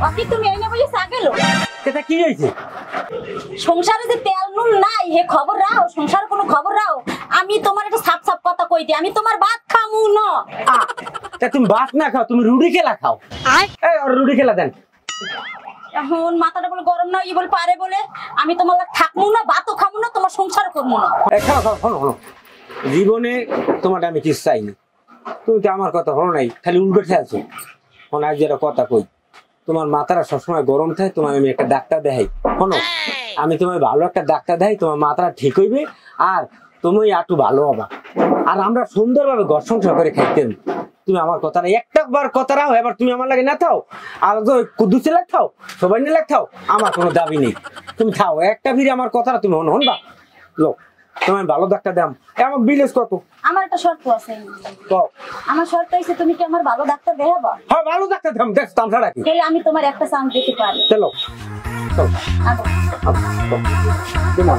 বাকি তুমি এনে বলি সাগেলো এটা কি হইছে? সংসারে যে তেল নুন নাই হে খবর রাও, সংসার কোনো খবর রাও। আমি তোমার একটা সাপ সাপ কথা কই দি, আমি তোমার ভাত খামু না। তা তুমি ভাত না খাও, তুমি রুটি খেলা খাও। এই আর রুটি খেলা দেন। এখন মাথাটা বলে গরম না ই বল পারে বলে আমি তোমার লাগে থাকমু না, ভাতও খামু না, তোমার সংসার করমু না। এই খাও খাও, শোনো শোনো, জীবনে তোমারটা আমি কিছু চাইনি, তুমি তো আমার কথা হলো নাই, খালি উল্টো খেয়েছো। এখন আজ যেটা কথা কই, তোমার মাথাটা সবসময় গরম থাকে, তোমার আমি একটা ডাক্তার দেখাই। শোনো, আমি তোমার ভালো একটা ডাক্তার দেখাই, তোমার মাথাটা ঠিক হইবে আর তুমি একটু ভালো হবা। আর আমরা সুন্দরভাবে ঘর সংসার করে খাইতেন। তুমি আমার কথাটা একটা বার কথা রাও, এবার তুমি আমার লাগে না থাও, আর তো কুদ্দুসে লাগ খাও, সবাই নিয়ে লাগ খাও, আমার কোনো দাবি নেই। তুমি খাও একটা ফিরে আমার কথাটা তুমি হনবা লোক, তোমার ভালো ডাক্তার দাম। আমার বিলেজ কত? আমার একটা শর্ত আছে। কও। আমার শর্ত হইছে তুমি কি আমার ভালো ডাক্তার দেখাবা? হ্যাঁ ভালো ডাক্তার দাম, দেখ তামসা রাখি। তাহলে আমি তোমার একটা চান্স দিতে পারি। চলো চলো আগো চলো।